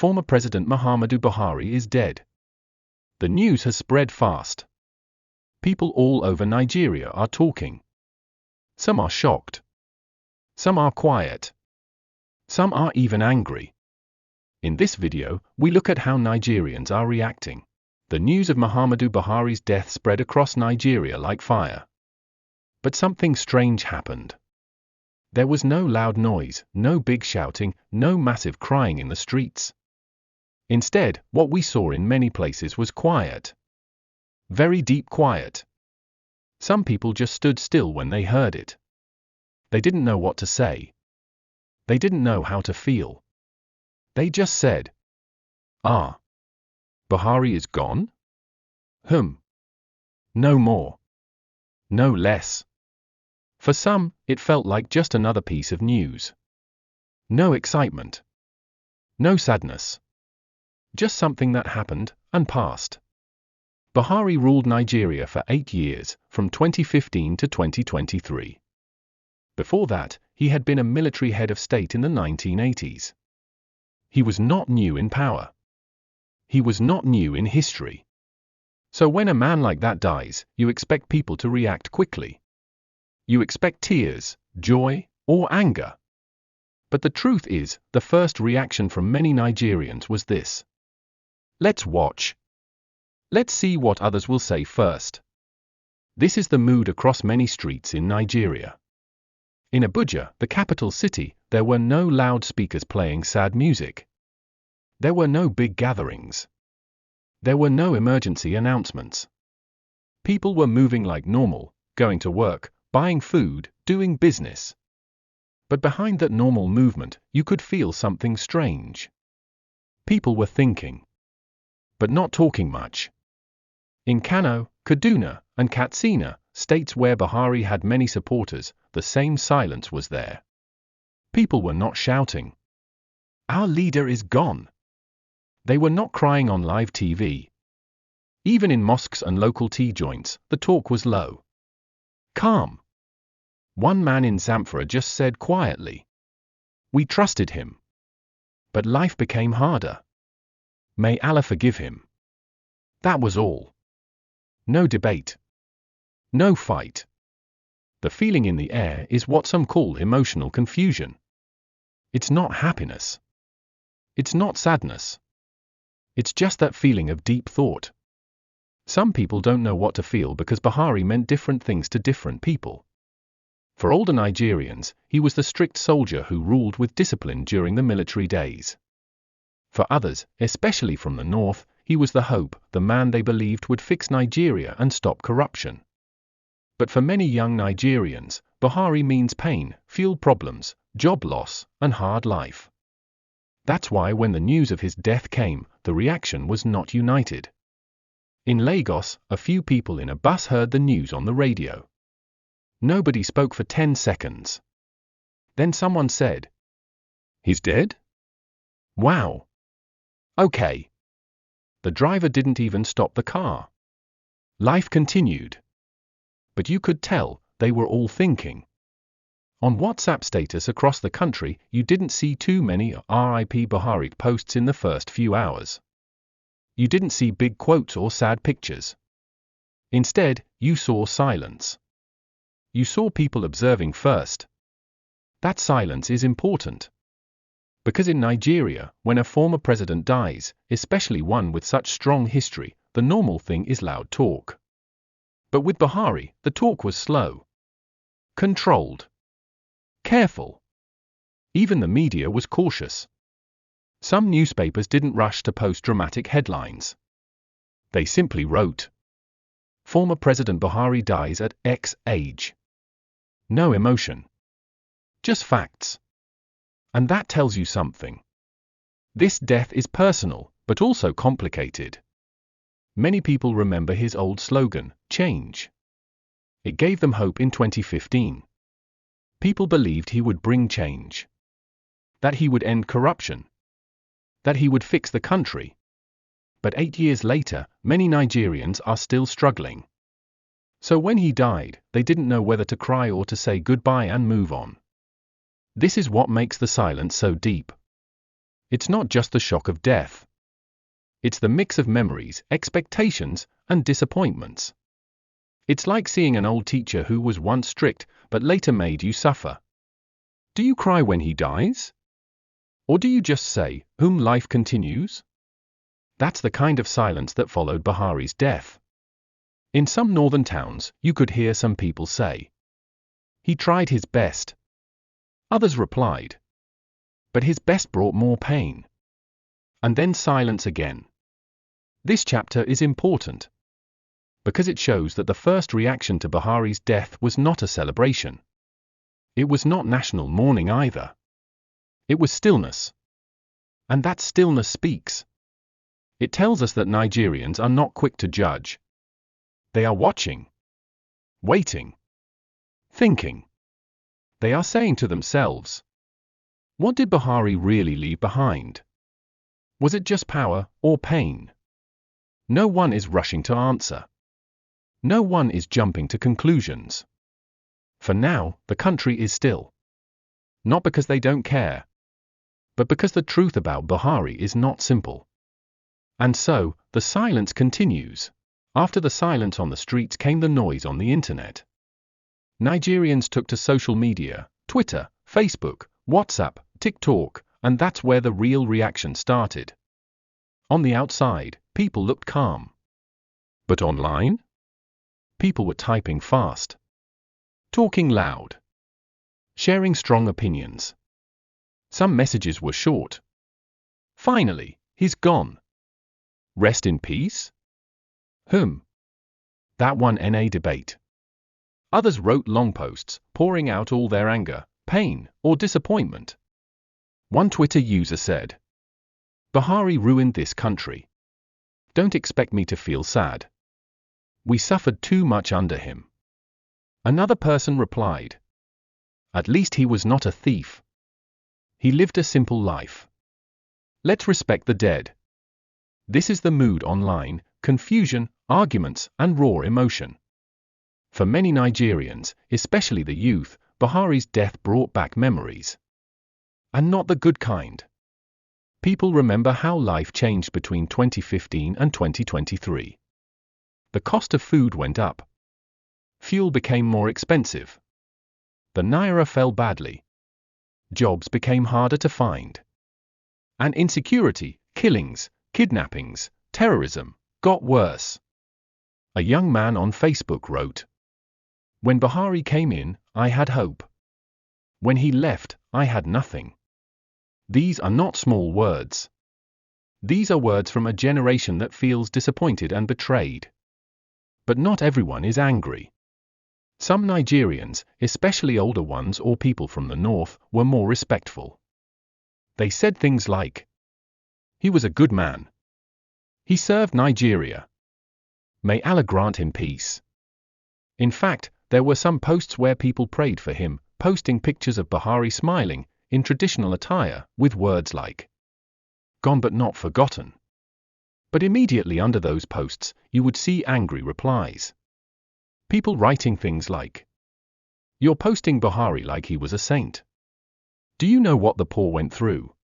former President Muhammadu Buhari is dead. The news has spread fast. People all over Nigeria are talking. Some are shocked. Some are quiet. Some are even angry. In this video, we look at how Nigerians are reacting. The news of Muhammadu Buhari's death spread across Nigeria like fire. But something strange happened. There was no loud noise, no big shouting, no massive crying in the streets. Instead, what we saw in many places was quiet. Very deep quiet. Some people just stood still when they heard it. They didn't know what to say. They didn't know how to feel. They just said, "Ah. Buhari is gone? No more. No less." For some, it felt like just another piece of news. No excitement. No sadness. Just something that happened and passed. Buhari ruled Nigeria for 8 years, from 2015 to 2023. Before that, he had been a military head of state in the 1980s. He was not new in power. He was not new in history. So when a man like that dies, you expect people to react quickly. You expect tears, joy, or anger. But the truth is, the first reaction from many Nigerians was this: "Let's watch. Let's see what others will say first." This is the mood across many streets in Nigeria. In Abuja, the capital city, there were no loudspeakers playing sad music. There were no big gatherings. There were no emergency announcements. People were moving like normal, going to work, buying food, doing business. But behind that normal movement, you could feel something strange. People were thinking, but not talking much. In Kano, Kaduna, and Katsina, states where Buhari had many supporters, the same silence was there. People were not shouting, "Our leader is gone." They were not crying on live TV. Even in mosques and local tea joints, the talk was low. Calm. One man in Zamfara just said quietly, "We trusted him. But life became harder. May Allah forgive him." That was all. No debate. No fight. The feeling in the air is what some call emotional confusion. It's not happiness. It's not sadness. It's just that feeling of deep thought. Some people don't know what to feel because Buhari meant different things to different people. For older Nigerians, he was the strict soldier who ruled with discipline during the military days. For others, especially from the north, he was the hope, the man they believed would fix Nigeria and stop corruption. But for many young Nigerians, Buhari means pain, fuel problems, job loss, and hard life. That's why when the news of his death came, the reaction was not united. In Lagos, a few people in a bus heard the news on the radio. Nobody spoke for 10 seconds. Then someone said, "He's dead? Wow. Okay." The driver didn't even stop the car. Life continued. But you could tell, they were all thinking. On WhatsApp status across the country, you didn't see too many RIP Buhari posts in the first few hours. You didn't see big quotes or sad pictures. Instead, you saw silence. You saw people observing first. That silence is important. Because in Nigeria, when a former president dies, especially one with such strong history, the normal thing is loud talk. But with Buhari, the talk was slow. Controlled. Careful. Even the media was cautious. Some newspapers didn't rush to post dramatic headlines. They simply wrote, "Former President Buhari dies at X age." No emotion. Just facts. And that tells you something. This death is personal, but also complicated. Many people remember his old slogan, "Change." It gave them hope in 2015. People believed he would bring change. That he would end corruption. That he would fix the country. But 8 years later, many Nigerians are still struggling. So when he died, they didn't know whether to cry or to say goodbye and move on. This is what makes the silence so deep. It's not just the shock of death. It's the mix of memories, expectations, and disappointments. It's like seeing an old teacher who was once strict but later made you suffer. Do you cry when he dies? Or do you just say, "Whom life continues"? That's the kind of silence that followed Buhari's death. In some northern towns, you could hear some people say, "He tried his best." Others replied, "But his best brought more pain." And then silence again. This chapter is important because it shows that the first reaction to Buhari's death was not a celebration. It was not national mourning either. It was stillness. And that stillness speaks. It tells us that Nigerians are not quick to judge. They are watching, waiting, thinking. They are saying to themselves, what did Buhari really leave behind? Was it just power or pain? No one is rushing to answer. No one is jumping to conclusions. For now, the country is still. Not because they don't care, but because the truth about Buhari is not simple. And so, the silence continues. After the silence on the streets came the noise on the internet. Nigerians took to social media, Twitter, Facebook, WhatsApp, TikTok, and that's where the real reaction started. On the outside, people looked calm. But online? People were typing fast, talking loud, sharing strong opinions. Some messages were short. Finally, he's gone. Rest in peace? That won a debate. Others wrote long posts, pouring out all their anger, pain, or disappointment. One Twitter user said, "Buhari ruined this country. Don't expect me to feel sad. We suffered too much under him." Another person replied, "At least he was not a thief. He lived a simple life. Let's respect the dead." This is the mood online: confusion, arguments, and raw emotion. For many Nigerians, especially the youth, Buhari's death brought back memories. And not the good kind. People remember how life changed between 2015 and 2023. The cost of food went up. Fuel became more expensive. The naira fell badly. Jobs became harder to find. And insecurity, killings, kidnappings, terrorism, got worse. A young man on Facebook wrote, "When Buhari came in, I had hope. When he left, I had nothing." These are not small words. These are words from a generation that feels disappointed and betrayed. But not everyone is angry. Some Nigerians, especially older ones or people from the north, were more respectful. They said things like, "He was a good man. He served Nigeria. May Allah grant him peace." In fact, there were some posts where people prayed for him, posting pictures of Buhari smiling, in traditional attire, with words like, "Gone but not forgotten." But immediately under those posts, you would see angry replies. People writing things like, "You're posting Buhari like he was a saint. Do you know what the poor went through?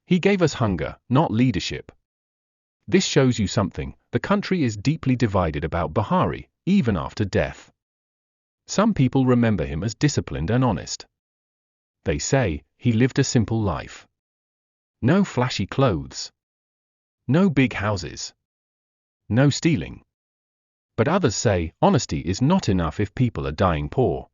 He gave us hunger, not leadership." This shows you something: the country is deeply divided about Buhari, even after death. Some people remember him as disciplined and honest. They say, he lived a simple life. No flashy clothes. No big houses. No stealing. But others say, honesty is not enough if people are dying poor.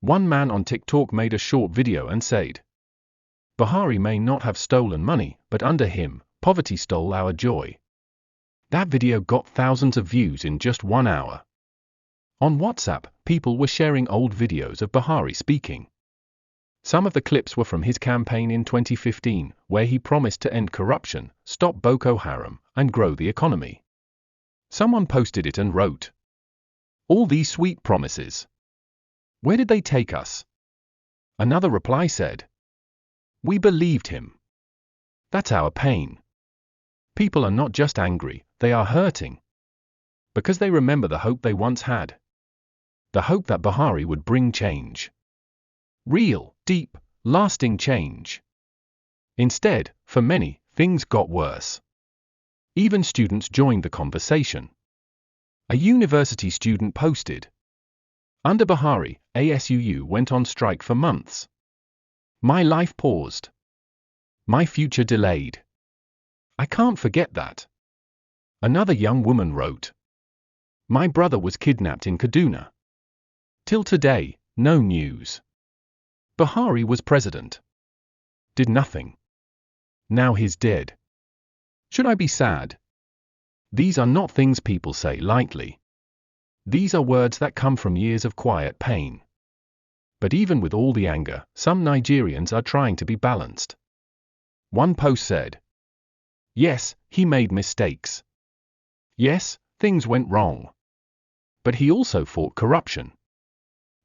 One man on TikTok made a short video and said, "Buhari may not have stolen money, but under him, poverty stole our joy." That video got thousands of views in just 1 hour. On WhatsApp, people were sharing old videos of Buhari speaking. Some of the clips were from his campaign in 2015, where he promised to end corruption, stop Boko Haram, and grow the economy. Someone posted it and wrote, "All these sweet promises. Where did they take us?" Another reply said, "We believed him. That's our pain." People are not just angry, they are hurting. Because they remember the hope they once had. The hope that Buhari would bring change. Real, deep, lasting change. Instead, for many, things got worse. Even students joined the conversation. A university student posted, "Under Buhari, ASUU went on strike for months. My life paused. My future delayed. I can't forget that." Another young woman wrote, "My brother was kidnapped in Kaduna. Till today, no news. Buhari was president. Did nothing. Now he's dead. Should I be sad?" These are not things people say lightly. These are words that come from years of quiet pain. But even with all the anger, some Nigerians are trying to be balanced. One post said, "Yes, he made mistakes. Yes, things went wrong. But he also fought corruption.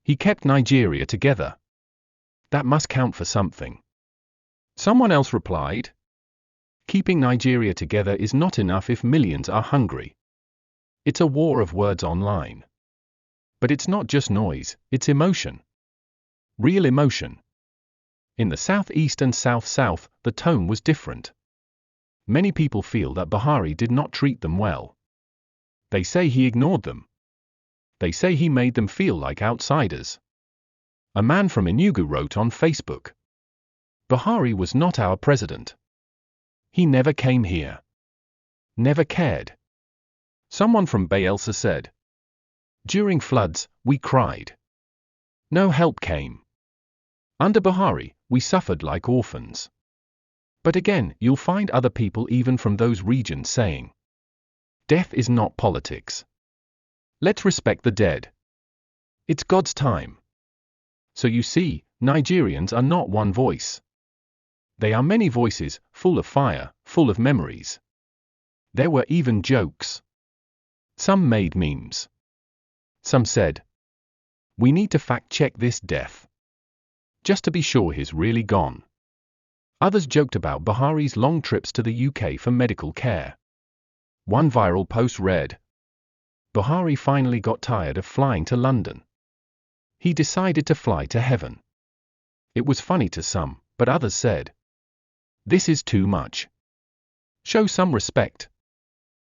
He kept Nigeria together. That must count for something." Someone else replied, "Keeping Nigeria together is not enough if millions are hungry." It's a war of words online. But it's not just noise, it's emotion. Real emotion. In the Southeast and South-South, the tone was different. Many people feel that Buhari did not treat them well. They say he ignored them. They say he made them feel like outsiders. A man from Enugu wrote on Facebook, "Buhari was not our president. He never came here. Never cared." Someone from Bayelsa said, "During floods, we cried. No help came. Under Buhari, we suffered like orphans." But again, you'll find other people even from those regions saying, "Death is not politics. Let's respect the dead. It's God's time." So you see, Nigerians are not one voice. They are many voices, full of fire, full of memories. There were even jokes. Some made memes. Some said, "We need to fact-check this death, just to be sure he's really gone." Others joked about Buhari's long trips to the UK for medical care. One viral post read, "Buhari finally got tired of flying to London. He decided to fly to heaven." It was funny to some, but others said, "This is too much. Show some respect."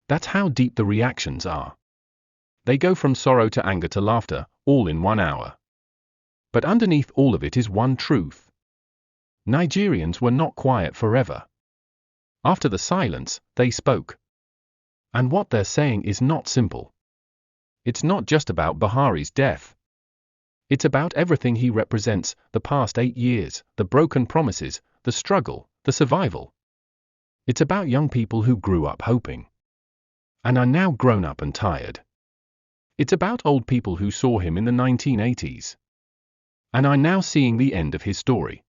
That's how deep the reactions are. They go from sorrow to anger to laughter, all in 1 hour. But underneath all of it is one truth. Nigerians were not quiet forever. After the silence, they spoke. And what they're saying is not simple. It's not just about Buhari's death. It's about everything he represents, the past 8 years, the broken promises, the struggle, the survival. It's about young people who grew up hoping, and are now grown up and tired. It's about old people who saw him in the 1980s, and are now seeing the end of his story.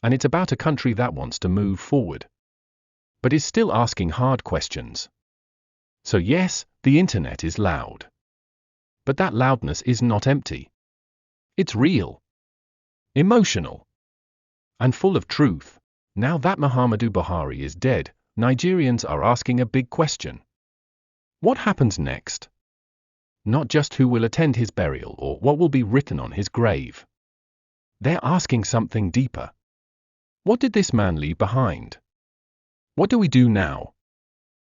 And it's about a country that wants to move forward, but is still asking hard questions. So yes, the internet is loud. But that loudness is not empty. It's real, emotional, and full of truth. Now that Muhammadu Buhari is dead, Nigerians are asking a big question. What happens next? Not just who will attend his burial or what will be written on his grave. They're asking something deeper. What did this man leave behind? What do we do now?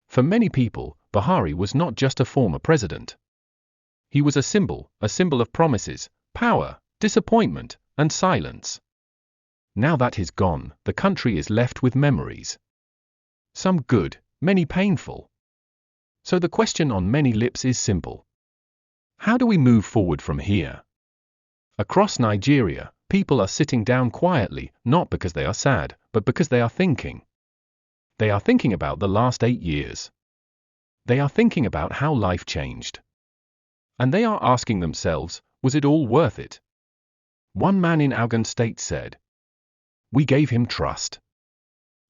For many people, Buhari was not just a former president. He was a symbol of promises, power, disappointment, and silence. Now that he's gone, the country is left with memories. Some good, many painful. So the question on many lips is simple. How do we move forward from here? Across Nigeria, people are sitting down quietly, not because they are sad, but because they are thinking. They are thinking about the last 8 years. They are thinking about how life changed. And they are asking themselves, was it all worth it? One man in Ogun State said, "We gave him trust.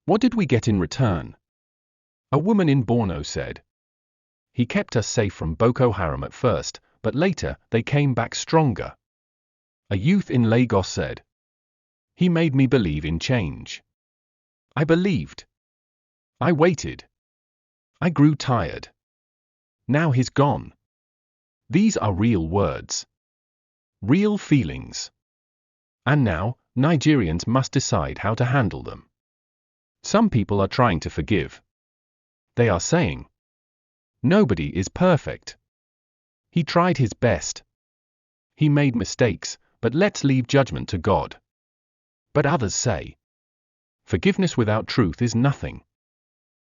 What did we get in return?" A woman in Borno said, "He kept us safe from Boko Haram at first, but later they came back stronger." A youth in Lagos said, "He made me believe in change. I believed. I waited. I grew tired. Now he's gone." These are real words. Real feelings. And now, Nigerians must decide how to handle them. Some people are trying to forgive. They are saying, nobody is perfect. He tried his best. He made mistakes, but let's leave judgment to God. But others say, forgiveness without truth is nothing.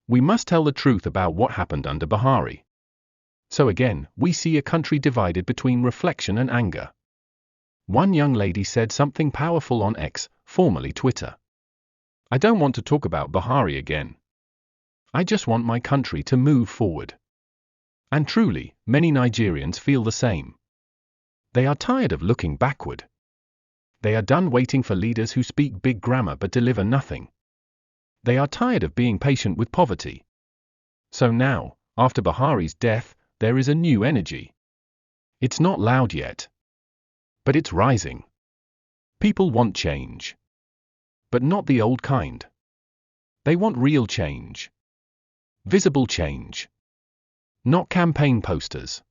We must tell the truth about what happened under Buhari. So again, we see a country divided between reflection and anger. One young lady said something powerful on X, formerly Twitter. I don't want to talk about Buhari again. I just want my country to move forward. And truly, many Nigerians feel the same. They are tired of looking backward. They are done waiting for leaders who speak big grammar but deliver nothing. They are tired of being patient with poverty. So now, after Buhari's death, there is a new energy. It's not loud yet, but it's rising. People want change. But not the old kind. They want real change. Visible change. Not campaign posters.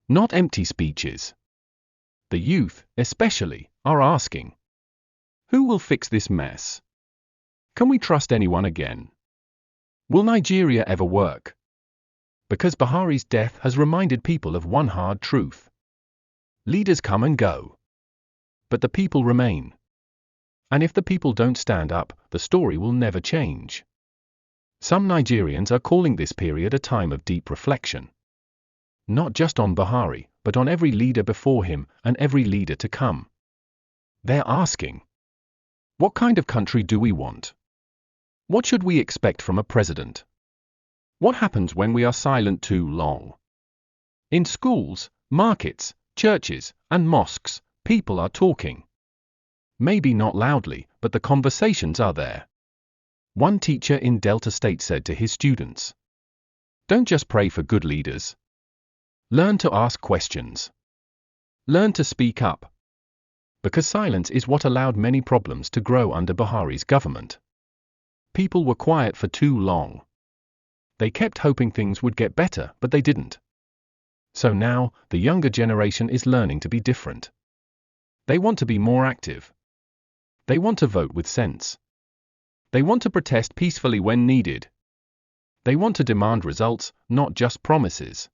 Not empty speeches. The youth, especially, are asking, who will fix this mess? Can we trust anyone again? Will Nigeria ever work? Because Buhari's death has reminded people of one hard truth. Leaders come and go. But the people remain. And if the people don't stand up, the story will never change. Some Nigerians are calling this period a time of deep reflection. Not just on Buhari, but on every leader before him and every leader to come. They're asking, what kind of country do we want? What should we expect from a president? What happens when we are silent too long? In schools, markets, churches, and mosques, people are talking. Maybe not loudly, but the conversations are there. One teacher in Delta State said to his students, don't just pray for good leaders. Learn to ask questions. Learn to speak up. Because silence is what allowed many problems to grow under Buhari's government. People were quiet for too long. They kept hoping things would get better, but they didn't. So now, the younger generation is learning to be different. They want to be more active. They want to vote with sense. They want to protest peacefully when needed. They want to demand results, not just promises.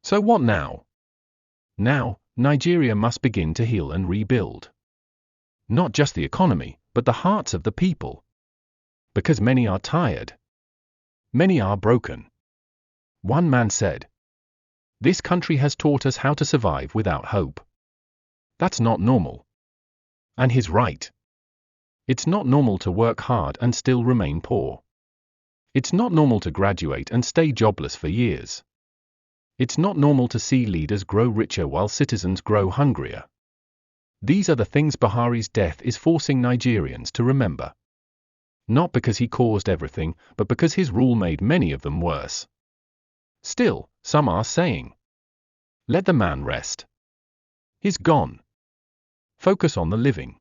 So what now? Now, Nigeria must begin to heal and rebuild. Not just the economy, but the hearts of the people. Because many are tired. Many are broken. One man said, this country has taught us how to survive without hope. That's not normal. And he's right. It's not normal to work hard and still remain poor. It's not normal to graduate and stay jobless for years. It's not normal to see leaders grow richer while citizens grow hungrier. These are the things Buhari's death is forcing Nigerians to remember. Not because he caused everything, but because his rule made many of them worse. Still, some are saying, let the man rest. He's gone. Focus on the living.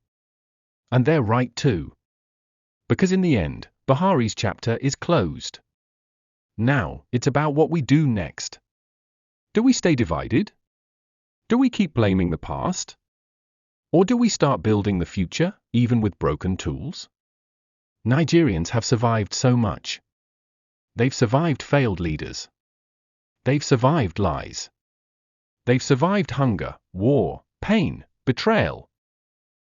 And they're right too. Because in the end, Buhari's chapter is closed. Now, it's about what we do next. Do we stay divided? Do we keep blaming the past? Or do we start building the future, even with broken tools? Nigerians have survived so much. They've survived failed leaders. They've survived lies. They've survived hunger, war, pain, betrayal.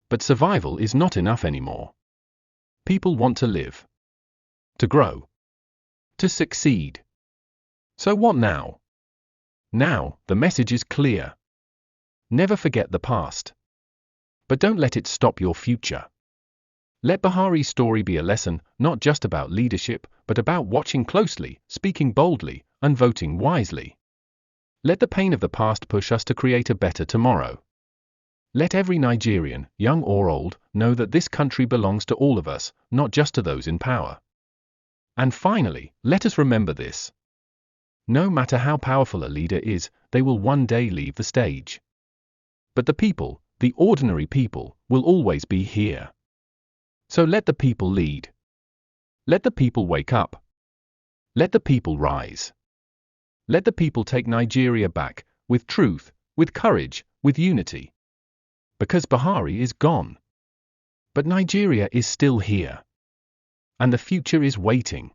But survival is not enough anymore. People want to live. To grow. To succeed. So what now? Now, the message is clear. Never forget the past. But don't let it stop your future. Let Buhari's story be a lesson, not just about leadership, but about watching closely, speaking boldly, and voting wisely. Let the pain of the past push us to create a better tomorrow. Let every Nigerian, young or old, know that this country belongs to all of us, not just to those in power. And finally, let us remember this. No matter how powerful a leader is, they will one day leave the stage. But the people, the ordinary people, will always be here. So let the people lead. Let the people wake up. Let the people rise. Let the people take Nigeria back, with truth, with courage, with unity. Because Buhari is gone. But Nigeria is still here. and the future is waiting.